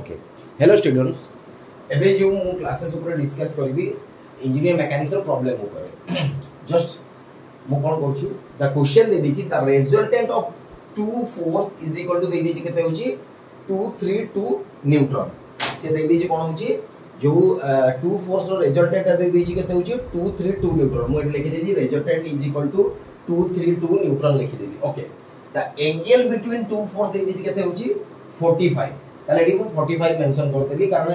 okay hello students एबे जो मु क्लासेस ऊपर डिस्कस करबी इंजीनियर मैकेनिक्स रो प्रॉब्लम ऊपर जस्ट मु कोन करछु द क्वेश्चन दे दीची the resultant of 2 force is equal to दे दीची केते होची 232 न्यूटन से दे दीची कोन होची जो 2 फोर्स रो रिजल्टेंट दे दीची केते होची 232 न्यूटन मु एट लिखि देली resultant is equal to 232 newton लिखि देली okay the angle between 2 force दे दीची केते होची 45 ताले एडी 45 मेंशन करतेली कारण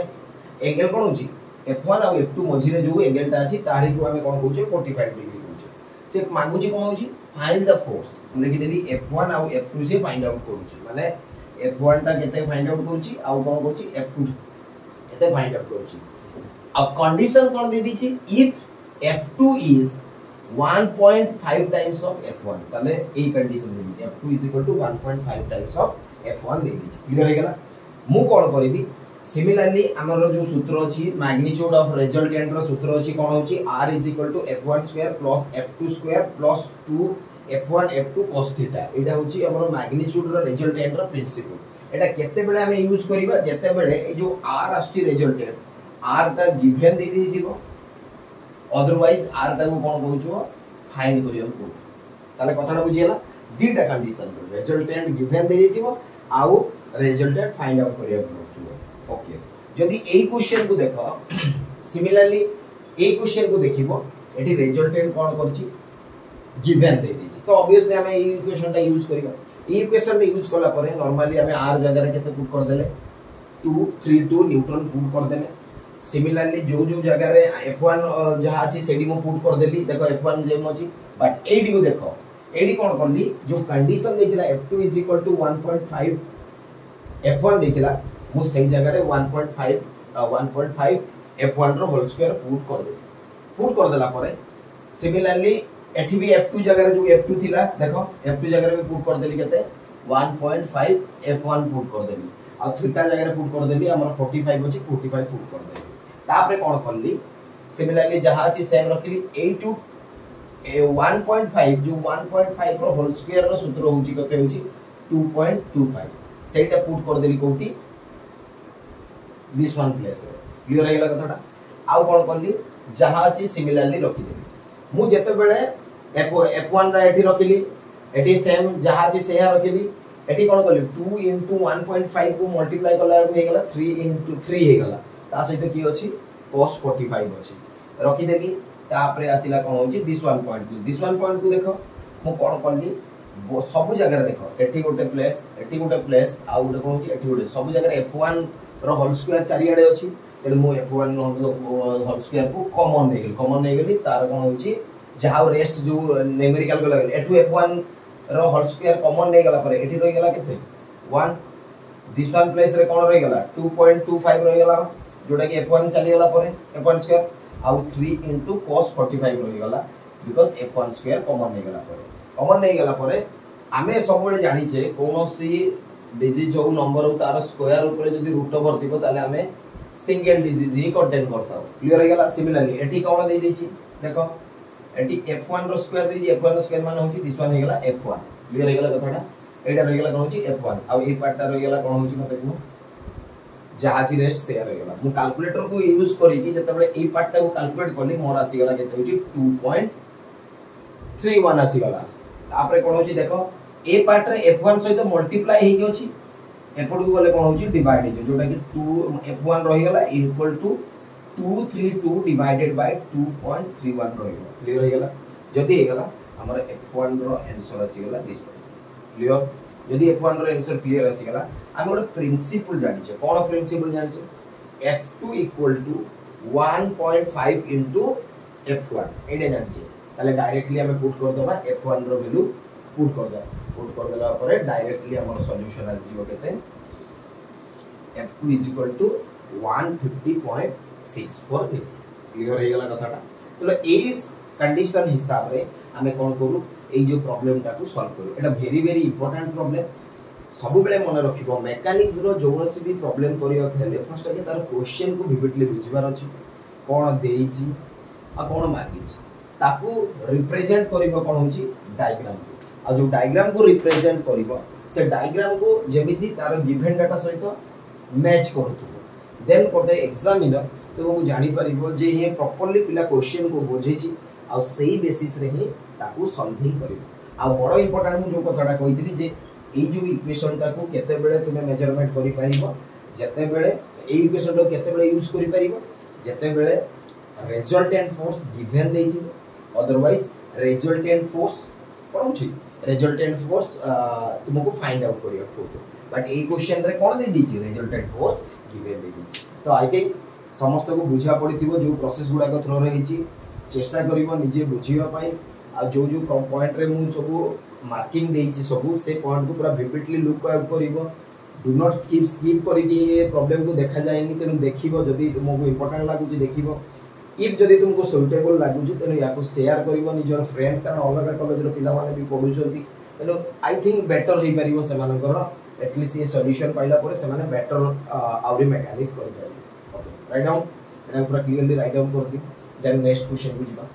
एंगल कोन होची f1 और f2 मझी रे जो एंगलटा अछि तारि को हमें कोन कहूचे 45 डिग्री कहूचे से मागुची कोन होची फाइंड द फोर्स लिखि देली f1 और f2 से फाइंड आउट करूची माने f1 ता केते फाइंड आउट करूची आ कोन करूची f2 केते फाइंड आउट करूची अब कंडीशन कोन दे दीची if f2 is 1.5 times of f1 ताले ए कंडीशन दे दी f2 1.5 टाइम्स ऑफ f1 दे दीची क्लियर हे गेला मु कोन करबी सिमिलरली हमर जो सूत्र अछि मैग्नीट्यूड ऑफ रिजल्टेंट रो सूत्र अछि कोन होछि r = f1² + f2² + 2 f1 f2 cos theta एटा होछि हमर मैग्नीट्यूड रो रिजल्टेंट रो प्रिंसिपल एटा केते बेले हमें यूज करबा जेते बेले ए जो r आछि रिजल्टेंट r ता गिवन दे दी दिबो अदरवाइज r ता को कोन कहउछो फाइंड करियो को ताले कथाटा बुझियला दीटा कंडीशन रिजल्टेंट गिवन दे दिबो आउ रिजल्टेंट फाइंड आउट करियो ओके जदि ए क्वेश्चन को देखो सिमिलरली ए क्वेश्चन को देखिबो एठी रिजल्टेंट कोन करछि गिवन दे दिछि तो ऑब्वियसली हमें ए इक्वेशन टा यूज करिबा ए इक्वेशन रे यूज करला परे नॉर्मली हमें r जगह रे केते पुट कर देले 232 न्यूटन पुट कर देले सिमिलरली जो जो जगह रे f1 जहा अछि सेडी मो पुट कर देली देखो f1 जेम अछि बट एडी को देखो एडी कोन करली जो कंडीशन देतिला f2 = 1.5 f1 देतिला मु सही जगह रे 1.5 f1 रो होल स्क्वायर पुट कर देला परे सिमिलरली एठी भी f2 जगह रे जो f2 थिला देखो f2 जगह रे पुट कर देली केते 1.5 f1 पुट कर देली आ थीटा जगह रे पुट कर देली हमर 45 अछि 45 पुट कर देली तापरे कोन करली सिमिलरली जहा अछि सेम रखली a2 1.5 जो 1.5 रो होल स्क्वायर रो सूत्र होउची कते होउची 2.25 सेटा पुट कर देली कोठी दिस वन प्लेस क्लियर हे गेला कथाटा आउ कोन करली जहा अछि सिमिलरली रखि देली मु जेते बेले f1 रा एठी रखिली एठी सेम जहा अछि सेहा रखिली एठी कोन करली 2 * 1.5 को मल्टीप्लाई करला हे गेला 3 * 3 हे गेला ता सहित की अछि cos 45 अछि रखि देली तापरे आसिला कोन होची दिस वन पॉइंट को देखो मु कोन करली सब जगह देखो एठी गोटे प्लेस आ गोटे कोन होची एठी गोटे सब जगह f1 रो होल स्क्वायर चारियाडे अछि तेल मु f1 होल स्क्वायर को कॉमन नै गेली तार कोन होची जहा रेस्ट जो न्यूमेरिकल को लगल एटू f1 रो होल स्क्वायर कॉमन नै गेला परे एठी रहि गेला केते 1 दिस वन प्लेस रे कोन रहि गेला 2.25 रहि गेला जोटा कि f1 चली गेला परे f1 स्क्वायर आउ 3 * cos 45 रहि गेला बिकॉज़ f1 स्क्वायर कॉमन नै गेला परे आमे सब बेले जानि छे कोनोसी डिजिट जो नंबर हो तार स्क्वायर ऊपर जदी रूट ओवर दिबो ताले हमें सिंगल डिजिट ही कंटेन करता क्लियर हे गेला सिमिलरली एठी कोन दे दिछि देखो एठी f1 रो स्क्वायर दे f1 रो स्क्वायर माने होची दिस वन हे गेला f1 क्लियर हे गेला कथाटा एटा रहि गेला कोन होची f1 आ ए पार्टटा रहि गेला कोन होची मते को जहा छि रेस्ट शेयर हे गेला मु कैलकुलेटर को यूज करी कि जते बेले ए पार्टटा को कैलकुलेट करली मोर आसी गेला केते होची 2.31 आसी गेला तापरे कोन होची देखो ए पार्ट रे f1 सहित मल्टीप्लाई हे गयो छी एपट को गले कोन होची डिवाइड हे जोटा कि 2 f1 रहि गेला इक्वल टू 232 डिवाइडेड बाय 2.31 रहि गेला क्लियर हे गेला जदी हे गेला हमर f1 रो आंसर आसी गेला दिस क्लियर जदी f1 रो आंसर क्लियर आसी गेला हम गोटे प्रिंसिपल जानि छै कोन प्रिंसिपल जानि छै f2 = 1.5 * f1 एडे जानि छै ताले डायरेक्टली हम पुट कर दबा f1 रो वैल्यू पुट कर देला परे डायरेक्टली हमर सॉल्यूशन आ जीवो केते f2 = 150.64 क्लियर हे गेला कथाटा तो ए कंडीशन हिसाब रे हमें कोन करू ए जो प्रॉब्लम टा को सॉल्व करू एटा वेरी वेरी इंपोर्टेंट प्रॉब्लम सब बेले मन रखिबो मैकेनिक्स रो जोनोसी भी प्रॉब्लम करियो हेले फर्स्ट के तार क्वेश्चन को विविडली बुझबार अछि कोन देइछि आ कोन मागिछि ताकू रिप्रेजेंट करिवो कोन होछि डायग्राम आ जो डायग्राम को रिप्रेजेंट करिवो से डायग्राम को जेमिति तार गिवन डाटा सहित मैच करूथुबो देन कोटे एग्जामिनर तुमको जानि परिबो जे ये प्रॉपर्ली पिला क्वेश्चन को बुझेछि आ सही बेसिस रे ही ताकू सॉल्विंग करिवो आ बड़ इंपोर्टेंट मु जो कथाटा कहितली जे ए जो इक्वेशन ताकू केते बेले तुमे मेजरमेंट करि परिबो जते बेले ए इक्वेशन को केते बेले यूज करि परिबो जते बेले रिजल्टेंट फोर्स गिवन देइथिबो अदरवाइज रिजल्टेंट फोर्स कोन छी रिजल्टेंट फोर्स तुमको फाइंड आउट करियो पड़ो बट ए क्वेश्चन रे कोन दे दिछि रिजल्टेंट फोर्स गिवन दे दिछि तो आई थिंक समस्त को बुझा पड़िथिबो जो प्रोसेस गुडा को थ्रो रहिछि चेष्टा करिवो निजे बुझिबा पई आ जो जो पॉइंट रे मु सब मार्किंग देइछि सब से पॉइंट को पूरा विपिडली लुक आउट करिवो डू नॉट स्किप करि कि प्रॉब्लम को देखा जायनि तेनु देखिबो जदी तुमको इंपोर्टेंट लागु जे देखिबो इफ जदी तुमको सुटेबल लागु जे तेनु याको शेयर करिवो निजर फ्रेंड कारण अलग कॉलेज रो पिला माने भी पढुछंती तेनु आई थिंक बेटर होई परिवो से मानकर एटलीस्ट ये सॉल्यूशन पाइला पर से माने बेटर आवरी मैकेनिक्स करि परिबो ओके राइट डाउन एटा पूरा क्लियरली राइट डाउन कर दी देन नेक्स्ट क्वेश्चन बुझबा